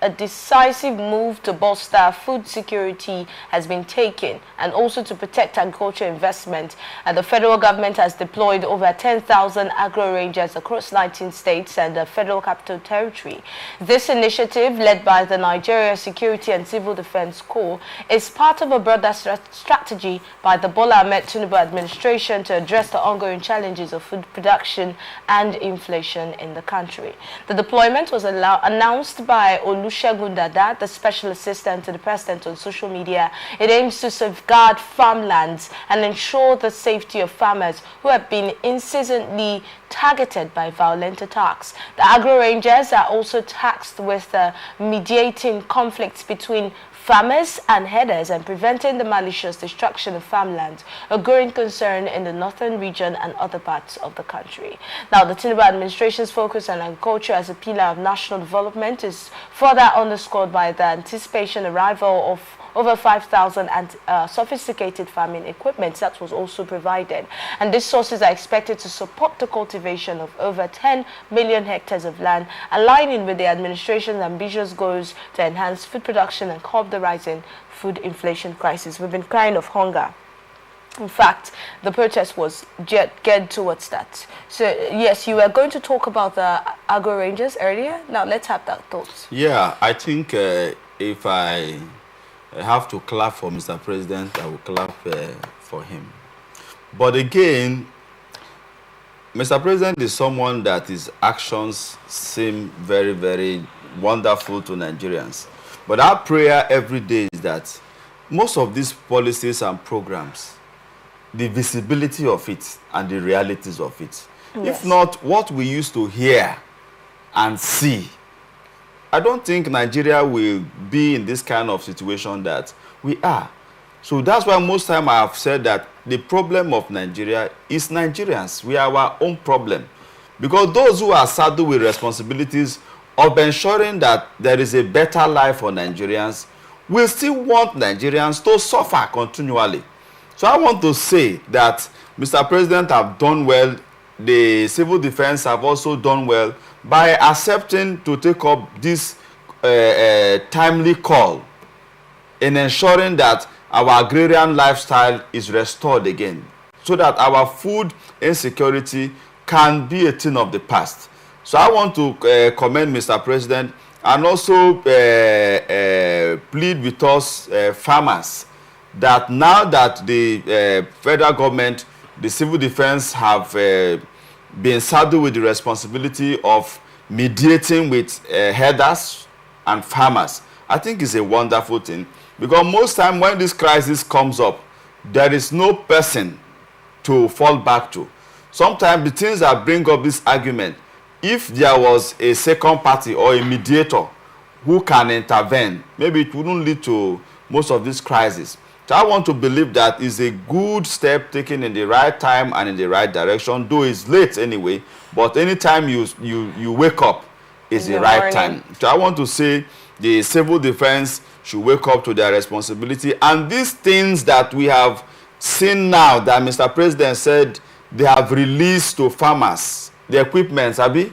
a decisive move to bolster food security has been taken and also to protect agriculture investment. And the federal government has deployed over 10,000 Agro Rangers across 19 states and the Federal Capital Territory. This initiative, led by the Nigeria Security and Civil Defense Corps, is part of a broader strategy by the Bola Ahmed Tinubu administration to address the ongoing challenges of food production and inflation in the country. The deployment was announced by Olusegun Dada, the special assistant to the president on social media. It aims to safeguard farmlands and ensure the safety of farmers who have been incessantly targeted by violent attacks. The Agro Rangers are also tasked with mediating conflicts between farmers and herders and preventing the malicious destruction of farmland, a growing concern in the northern region and other parts of the country. Now, the Tinubu administration's focus on agriculture as a pillar of national development is further underscored by the anticipation arrival of over 5,000 sophisticated farming equipment that was also provided. And these sources are expected to support the cultivation of over 10 million hectares of land, aligning with the administration's ambitious goals to enhance food production and curb the rising food inflation crisis. We've been crying of hunger. In fact, the protest was geared towards that. So, yes, you were going to talk about the Agro Rangers earlier. Now, let's have that thoughts. Yeah, I think if I have to clap for Mr. President, I will clap for him. But again, Mr. President is someone that his actions seem very, very wonderful to Nigerians. But our prayer every day is that most of these policies and programs, the visibility of it and the realities of it. Yes. If not, what we used to hear and see, I don't think Nigeria will be in this kind of situation that we are. So that's why most time I have said that the problem of Nigeria is Nigerians. We are our own problem. Because those who are saddled with responsibilities of ensuring that there is a better life for Nigerians will still want Nigerians to suffer continually. So I want to say that Mr. President have done well. The civil defense have also done well by accepting to take up this timely call in ensuring that our agrarian lifestyle is restored again, so that our food insecurity can be a thing of the past. So I want to commend Mr. President and also plead with us farmers that now that the federal government, the civil defense have been saddled with the responsibility of mediating with herders and farmers, I think it's a wonderful thing. Because most time when this crisis comes up, there is no person to fall back to. Sometimes the things that bring up this argument, if there was a second party or a mediator who can intervene, maybe it wouldn't lead to most of this crisis. So I want to believe that is a good step taken in the right time and in the right direction, though it's late anyway, but anytime you wake up is the right time. So I want to say the civil defense should wake up to their responsibility. And these things that we have seen now that Mr. President said they have released to farmers, the equipment, Abi,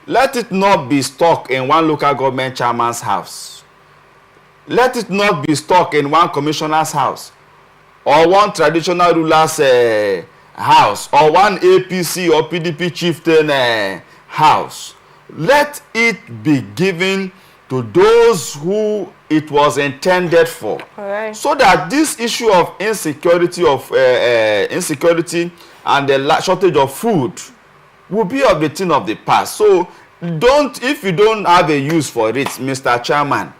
let it not be stuck in one local government chairman's house. Let it not be stuck in one commissioner's house or one traditional ruler's house or one APC or PDP chieftain house. Let it be given to those who it was intended for. Right. So that this issue of insecurity and the shortage of food will be of the thing of the past. So if you don't have a use for it, Mr. Chairman,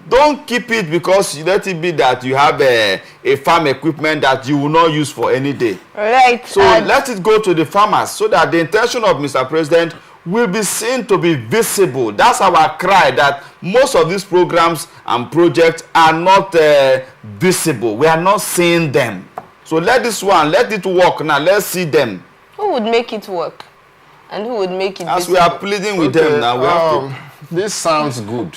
don't keep it because let it be that you have a farm equipment that you will not use for any day. Right. So let it go to the farmers so that the intention of Mr. President will be seen to be visible. That's our cry, that most of these programs and projects are not visible. We are not seeing them. So let it work now. Let's see them. Who would make it work? And who would make it As visible? we are pleading with them now, we have to. This sounds good,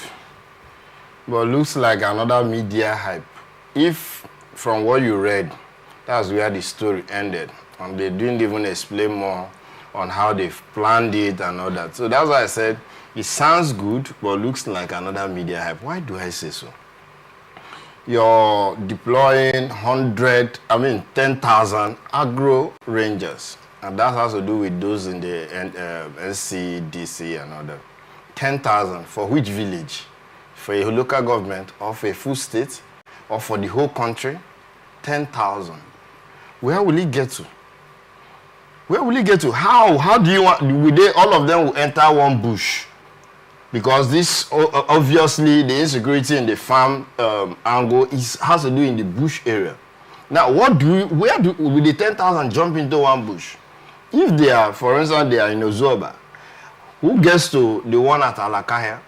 but looks like another media hype. If, from what you read, that's where the story ended, and they didn't even explain more on how they've planned it and all that. So that's why I said It sounds good, but looks like another media hype. Why do I say so? You're deploying 10,000 Agro Rangers. And that has to do with those in the NCDC and other. 10,000 for which village? For a local government, or for a full state, or for the whole country? 10,000. Where will it get to? Where will it get to? How do you want? All of them will enter one bush? Because this, obviously, the insecurity in the farm angle has to do in the bush area. Now, will the 10,000 jump into one bush? If they are, for instance, they are in Ozoba, who gets to the one at Alakahia?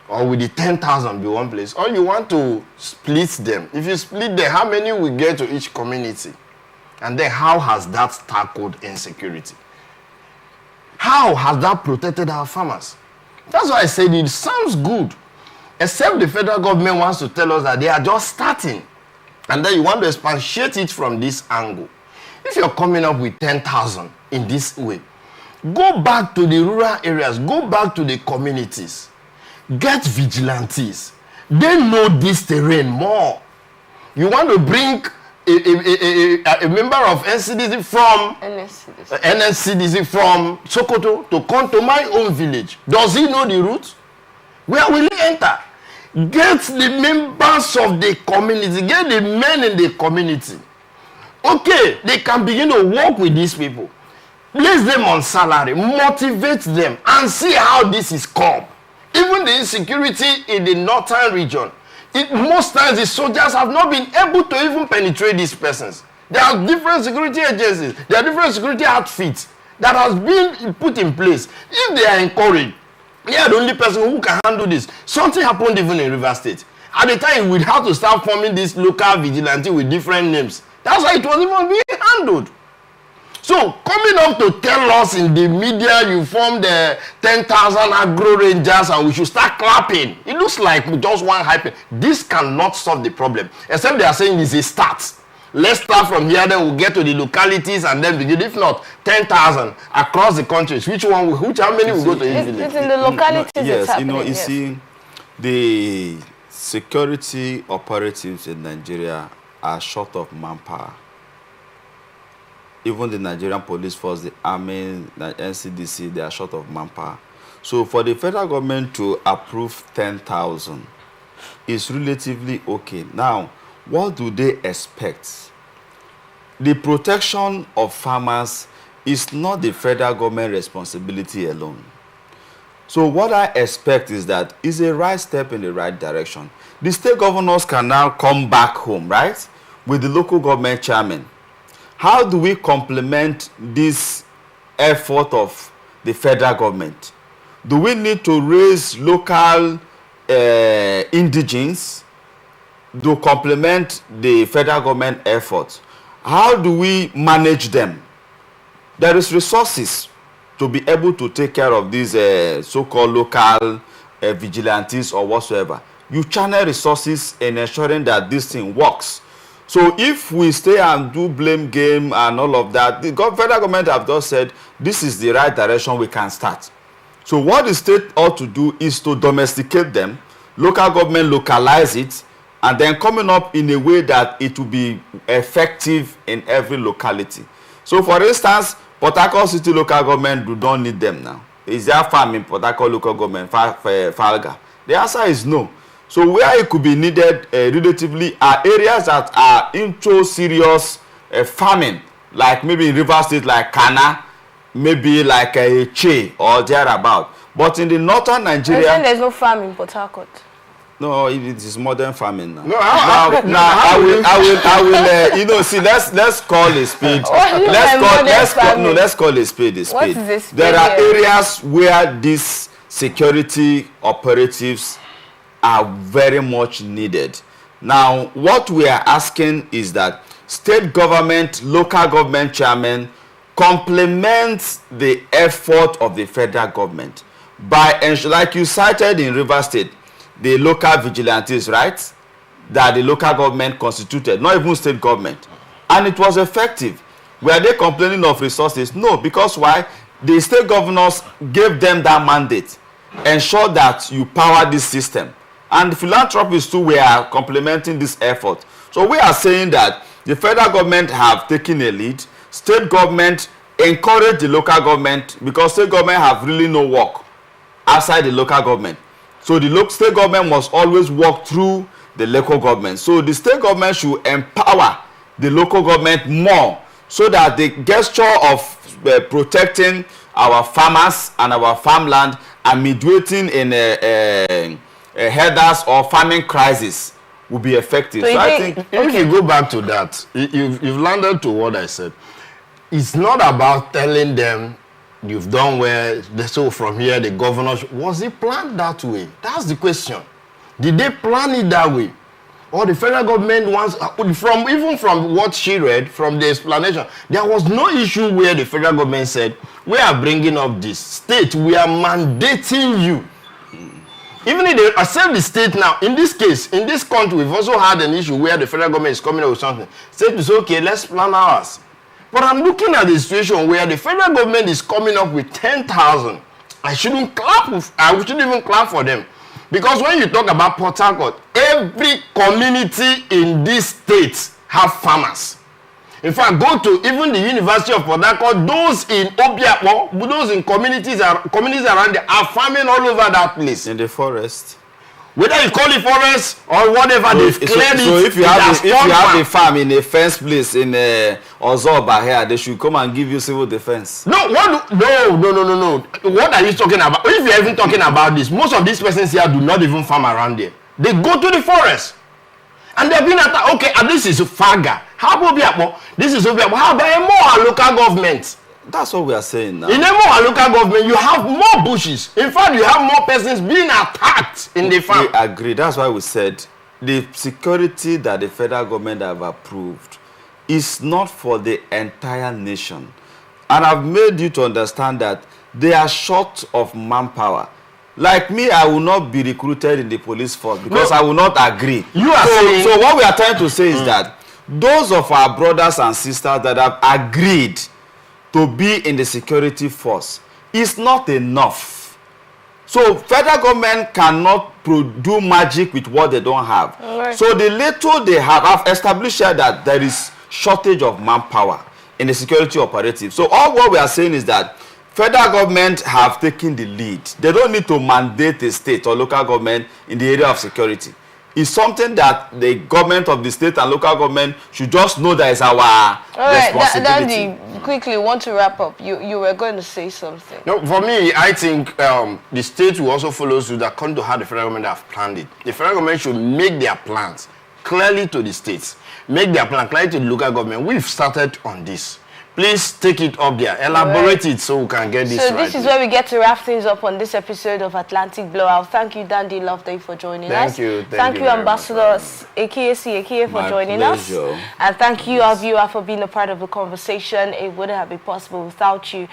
Or will the 10,000 be one place? Or you want to split them? If you split them, how many will get to each community? And then how has that tackled insecurity? How has that protected our farmers? That's why I said it sounds good. Except the federal government wants to tell us that they are just starting. And then you want to expatiate it from this angle. If you're coming up with 10,000 in this way, go back to the rural areas, go back to the communities, get vigilantes. They know this terrain more. You want to bring a member of NCDC from NCDC from Sokoto to come to my own village. Does he know the route? Where will he enter? Get the members of the community, get the men in the community. Okay, they can begin to work with these people. Place them on salary, motivate them, and see how this is curbed. Even the insecurity in the northern region, most times the soldiers have not been able to even penetrate these persons. There are different security agencies, there are different security outfits that has been put in place. If they are encouraged, they are the only person who can handle this. Something happened even in River State. At the time, we'd have to start forming this local vigilante with different names. That's why it was even being handled. So, coming up to tell us in the media you formed the 10,000 Agro Rangers and we should start clapping. It looks like just one hype. This cannot solve the problem. Except they are saying it's a start. Let's start from here, then we'll get to the localities and then begin. If not, 10,000 across the countries. How many will go to each village? It's in the localities. Yes, you see, the security operatives in Nigeria are short of manpower. Even the Nigerian police force, the army, the NCDC, they are short of manpower. So for the federal government to approve 10,000 is relatively okay. Now, what do they expect? The protection of farmers is not the federal government responsibility alone. So what I expect is that it's a right step in the right direction. The state governors can now come back home, right, with the local government chairman. How do we complement this effort of the federal government? Do we need to raise local indigenes to complement the federal government effort? How do we manage them? There is resources to be able to take care of these so-called local vigilantes or whatsoever. You channel resources in ensuring that this thing works. So if we stay and do blame game and all of that, the federal government have just said, this is the right direction we can start. So what the state ought to do is to domesticate them, local government localize it, and then coming up in a way that it will be effective in every locality. So for instance, Port Harcourt City local government do not need them now. Is there farm in Port Harcourt local government, Falga? The answer is no. So where it could be needed relatively are areas that are into serious farming, like maybe in River State, like Kana, maybe like a Che or thereabout. But in the northern Nigeria, there's no farm in Port Harcourt. No, it is modern farming now. No, I will. You know, see, let's call a spade. Let's call a spade a spade. What is this? There are areas where these security operatives are very much needed. Now, what we are asking is that state government, local government chairmen complement the effort of the federal government by, like you cited in River State, the local vigilantes, right, that the local government constituted, not even state government. And it was effective. Were they complaining of resources? No, because why? The state governors gave them that mandate. ensure that you power this system. And philanthropists too, we are complementing this effort. So we are saying that the federal government have taken a lead. State government encourage the local government, because state government have really no work outside the local government. So the state government must always work through the local government. So the state government should empower the local government more, so that the gesture of protecting our farmers and our farmland and mediating in a headers or farming crisis will be effective. So I think if you go back to that, you've landed to what I said. It's not about telling them you've done well, so from here the governor, was it planned that way? That's the question. Did they plan it that way? Or the federal government wants, even from what she read, from the explanation, there was no issue where the federal government said, we are bringing up this state, we are mandating you. Even if they accept the state now, in this case, in this country, we've also had an issue where the federal government is coming up with something. State is okay, let's plan ours. But I'm looking at the situation where the federal government is coming up with 10,000. I shouldn't even clap for them. Because when you talk about Port Harcourt, every community in this state have farmers. In fact, go to even the University of Port Harcourt, those in Obiapo, those in communities around there are farming all over that place. In the forest. Whether you call it forest or whatever, they've cleared it. So if you have a farm in a fenced place in Ozoba here, they should come and give you civil defense. No. What are you talking about? If you're even talking about this, most of these persons here do not even farm around there. They go to the forest. And they've been attacked. Okay, and this is Faga. How about Obiapo? This is Obiapo. How about more local government? That's what we are saying now. In a more local government, you have more bushes. In fact, you have more persons being attacked in the farm. We agree. That's why we said the security that the federal government have approved is not for the entire nation. And I've made you to understand that they are short of manpower. Like me, I will not be recruited in the police force because I will not agree. So what we are trying to say is that those of our brothers and sisters that have agreed to be in the security force is not enough. So federal government cannot do magic with what they don't have. Right. So the little they have established here that there is shortage of manpower in the security operative. So all what we are saying is that federal government have taken the lead. They don't need to mandate a state or local government in the area of security. It's something that the government of the state and local government should just know that is our responsibility. Dandy, quickly, want to wrap up. You were going to say something. No, for me, I think the state will also follow suit according to how the federal government have planned it. The federal government should make their plans clearly to the states. Make their plan clearly to the local government. We've started on this. Please take it up there. Elaborate it so we can get this right. So this is where we get to wrap things up on this episode of Atlantic Blowout. Thank you, Dandy Loveday, for joining us. Thank you, Ambassador AKA for joining us. And thank you, our viewer, for being a part of the conversation. It wouldn't have been possible without you.